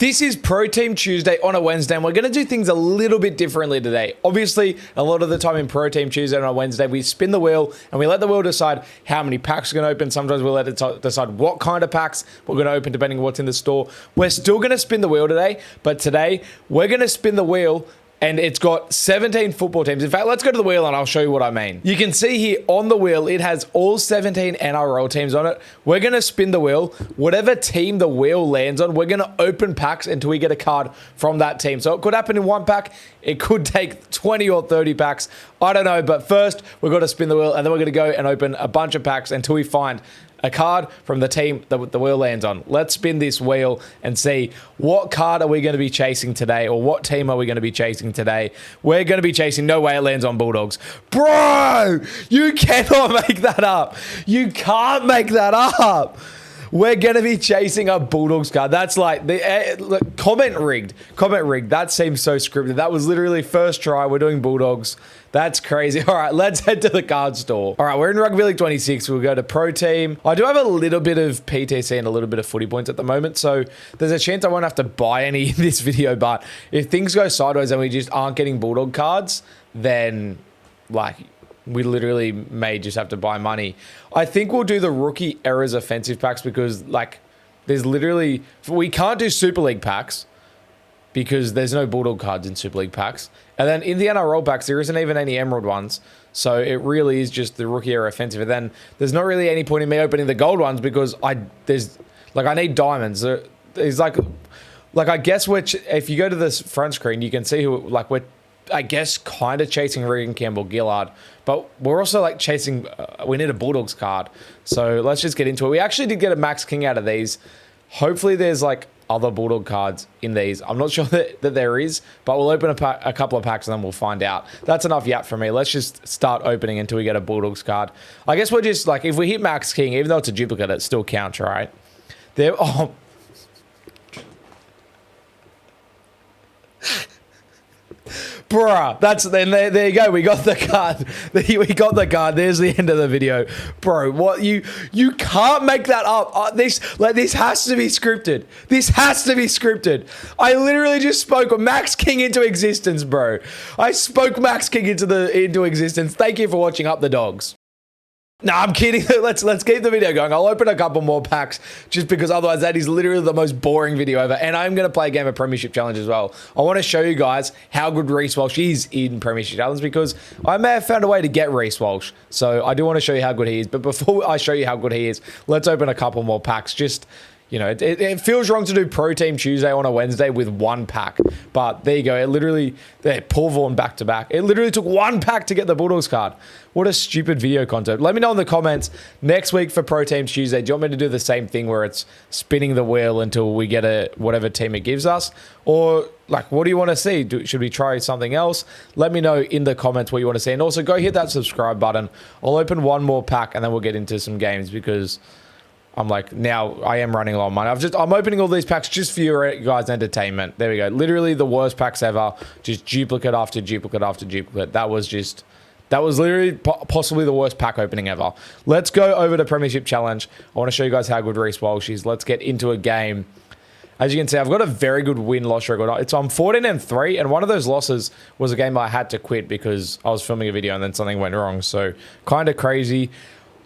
This is Pro Team Tuesday on a Wednesday, and we're going to do things a little bit differently today. Obviously, a lot of the time in Pro Team Tuesday on a Wednesday, we spin the wheel and we let the wheel decide how many packs we're going to open. Sometimes we'll let it decide what kind of packs we're going to open depending on what's in the store. We're still going to spin the wheel today, but today we're going to spin the wheel and it's got 17 football teams. In fact, let's go to the wheel and I'll show you what I mean. You can see here on the wheel, it has all 17 NRL teams on it. We're going to spin the wheel. Whatever team the wheel lands on, we're going to open packs until we get a card from that team. So it could happen in one pack. It could take 20 or 30 packs. I don't know. But first, we've got to spin the wheel and then we're going to go and open a bunch of packs until we find a card from the team that the wheel lands on. Let's spin this wheel and see what card are we going to be chasing today, or what team are we going to be chasing today. We're going to be chasing, no way it lands on Bulldogs. Bro, you cannot make that up. You can't make that up. We're going to be chasing a Bulldogs card. That's like, look, comment rigged. Comment rigged. That seems so scripted. That was literally first try. We're doing Bulldogs. That's crazy. All right, let's head to the card store. All right, we're in Rugby League 26. We'll go to Pro Team. I do have a little bit of PTC and a little bit of footy points at the moment, so there's a chance I won't have to buy any in this video, but if things go sideways and we just aren't getting Bulldog cards, then, like, we literally may just have to buy money. I think we'll do the rookie errors offensive packs because, like, there's literally... We can't do Super League packs because there's no Bulldog cards in Super League packs. And then in the NRL packs, there isn't even any Emerald ones. So it really is just the rookie error offensive. And then there's not really any point in me opening the gold ones because I need diamonds. There's like I guess if you go to this front screen, you can see who, like, we're, I guess, kind of chasing Regan Campbell-Gillard, but we're also like chasing, we need a Bulldogs card. So let's just get into it. We actually did get a Max King out of these. Hopefully there's like other Bulldog cards in these. I'm not sure that there is, but we'll open a couple of packs and then we'll find out. That's enough yap for me. Let's just start opening until we get a Bulldogs card. I guess we're just like, if we hit Max King, even though it's a duplicate, it still counts, right? Oh. Bruh, there you go. We got the card. We got the card. There's the end of the video. Bro, what you can't make that up. This has to be scripted. This has to be scripted. I literally just spoke Max King into existence, bro. I spoke Max King into existence. Thank you for watching Up the Dogs. No, I'm kidding. Let's keep the video going. I'll open a couple more packs just because otherwise that is literally the most boring video ever. And I'm going to play a game of Premiership Challenge as well. I want to show you guys how good Reece Walsh is in Premiership Challenge because I may have found a way to get Reece Walsh. So I do want to show you how good he is. But before I show you how good he is, let's open a couple more packs. Just... You know, it feels wrong to do Pro Team Tuesday on a Wednesday with one pack. But there you go. It literally, Paul Vaughan back to back. It literally took one pack to get the Bulldogs card. What a stupid video concept. Let me know in the comments next week for Pro Team Tuesday. Do you want me to do the same thing where it's spinning the wheel until we get whatever team it gives us? Or, like, what do you want to see? Should we try something else? Let me know in the comments what you want to see. And also, go hit that subscribe button. I'll open one more pack and then we'll get into some games because... I'm like, now I am running low on money. I'm opening all these packs just for your guys' entertainment. There we go. Literally the worst packs ever. Just duplicate after duplicate after duplicate. That was literally possibly the worst pack opening ever. Let's go over to Premiership Challenge. I want to show you guys how good Reece Walsh is. Let's get into a game. As you can see, I've got a very good win-loss record. I'm 14-3, and one of those losses was a game I had to quit because I was filming a video and then something went wrong. So kind of crazy.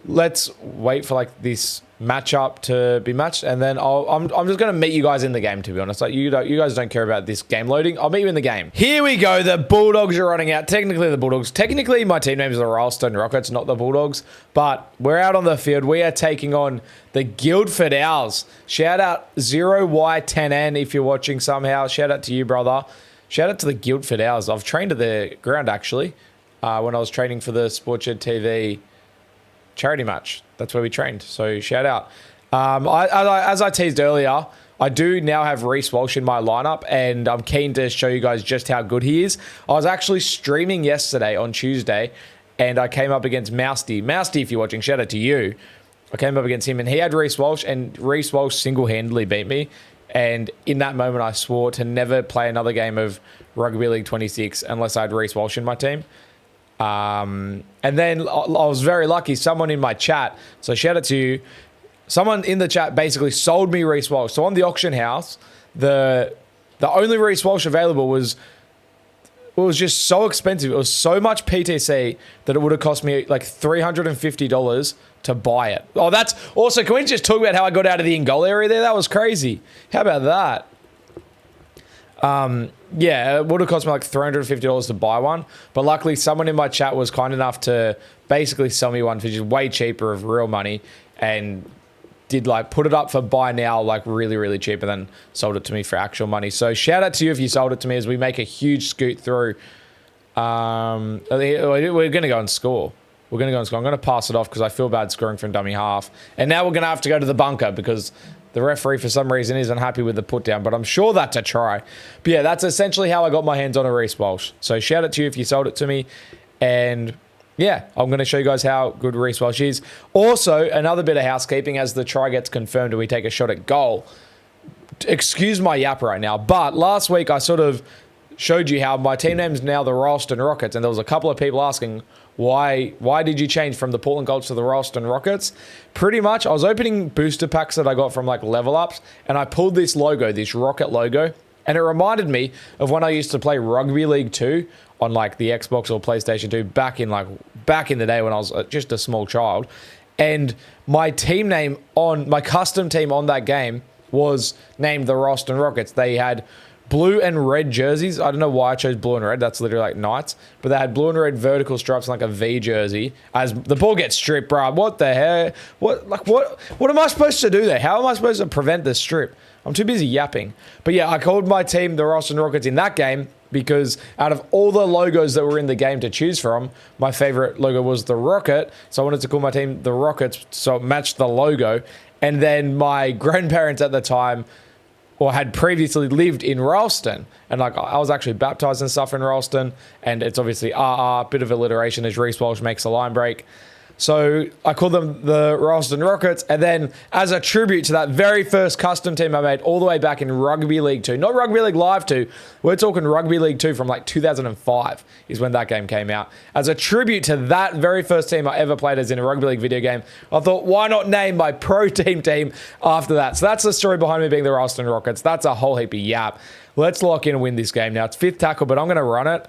Let's wait for like this matchup to be matched, and then I'm just going to meet you guys in the game, to be honest. Like you guys don't care about this game loading. I'll meet you in the game. Here we go. The Bulldogs are running out. Technically the Bulldogs. Technically my team name is the Rylestone Rockets, not the Bulldogs, but we're out on the field. We are taking on the Guildford Owls. Shout out 0Y10N if you're watching somehow. Shout out to you, brother. Shout out to the Guildford Owls. I've trained at the ground actually when I was training for the Sportshed TV charity match. That's where we trained. So shout out. As I teased earlier, I do now have Reece Walsh in my lineup, and I'm keen to show you guys just how good he is. I was actually streaming yesterday on Tuesday, and I came up against Mousty. Mousty, if you're watching, shout out to you. I came up against him, and he had Reece Walsh, and Reece Walsh single-handedly beat me. And in that moment, I swore to never play another game of Rugby League 26 unless I had Reece Walsh in my team. And then I was very lucky. Someone in my chat, so shout out to you. Someone in the chat basically sold me Reece Walsh. So on the auction house, the only Reece Walsh available was just so expensive. It was so much PTC that it would have cost me like $350 to buy it. Oh, that's also, can we just talk about how I got out of the in-goal area there? That was crazy. How about that? Yeah, it would have cost me like $350 to buy one, but luckily someone in my chat was kind enough to basically sell me one for just way cheaper of real money, and did like put it up for buy now, like really, really cheap, and then sold it to me for actual money. So shout out to you if you sold it to me, as we make a huge scoot through. We're going to go and score. We're going to go and score. I'm going to pass it off because I feel bad scoring from dummy half. And now we're going to have to go to the bunker because the referee for some reason isn't happy with the put down, but I'm sure that's a try. But yeah, that's essentially how I got my hands on a Reece Walsh. So shout out to you if you sold it to me. And yeah, I'm going to show you guys how good Reece Walsh is. Also, another bit of housekeeping as the try gets confirmed and we take a shot at goal. Excuse my yap right now, but last week I sort of showed you how my team name is now the Ralston Rockets, and there was a couple of people asking, why did you change from the Portland Golds to the Ralston Rockets? Pretty much, I was opening booster packs that I got from like level ups, and I pulled this logo, this rocket logo, and it reminded me of when I used to play Rugby League 2 on like the Xbox or PlayStation 2 back in the day when I was just a small child. And my team name on my custom team on that game was named the Ralston Rockets. They had blue and red jerseys. I don't know why I chose blue and red. That's literally like Knights. But they had blue and red vertical stripes and like a V jersey. As the ball gets stripped, bro. What the hell? What am I supposed to do there? How am I supposed to prevent the strip? I'm too busy yapping. But yeah, I called my team the Ralston Rockets in that game because out of all the logos that were in the game to choose from, my favorite logo was the Rocket. So I wanted to call my team the Rockets so it matched the logo. And then my grandparents at the time, or had previously lived in Ralston, and like I was actually baptized and stuff in Ralston, and it's obviously bit of alliteration as Reece Walsh makes a line break. So I called them the Ralston Rockets, and then as a tribute to that very first custom team I made all the way back in Rugby League 2, not Rugby League Live 2, we're talking Rugby League 2 from like 2005 is when that game came out. As a tribute to that very first team I ever played as in a Rugby League video game, I thought, why not name my pro team after that? So that's the story behind me being the Ralston Rockets. That's a whole heap of yap. Let's lock in and win this game now. It's fifth tackle, but I'm going to run it.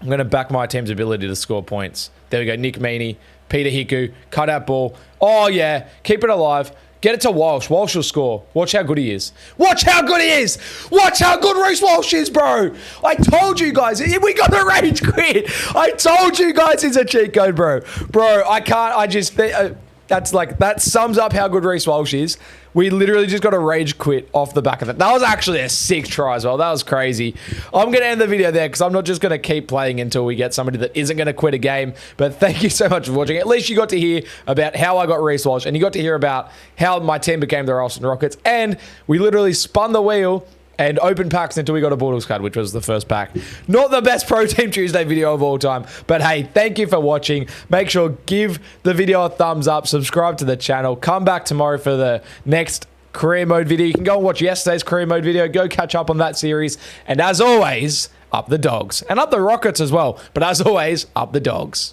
I'm going to back my team's ability to score points. There we go. Nick Meaney, Peter Hiku, cut out ball. Oh, yeah. Keep it alive. Get it to Walsh. Walsh will score. Watch how good he is. Watch how good he is. Watch how good Reece Walsh is, bro. I told you guys. We got the rage quit. I told you guys it's a cheat code, bro. Bro, I can't. I just... that sums up how good Reece Walsh is. We literally just got a rage quit off the back of it. That was actually a sick try as well. That was crazy. I'm going to end the video there because I'm not just going to keep playing until we get somebody that isn't going to quit a game. But thank you so much for watching. At least you got to hear about how I got Reece Walsh, and you got to hear about how my team became the Ralston Rockets. And we literally spun the wheel and open packs until we got a Bortles card, which was the first pack. Not the best Pro Team Tuesday video of all time, but hey, thank you for watching. Make sure give the video a thumbs up, subscribe to the channel. Come back tomorrow for the next career mode video. You can go and watch yesterday's career mode video. Go catch up on that series. And as always, up the dogs. And up the Rockets as well. But as always, up the dogs.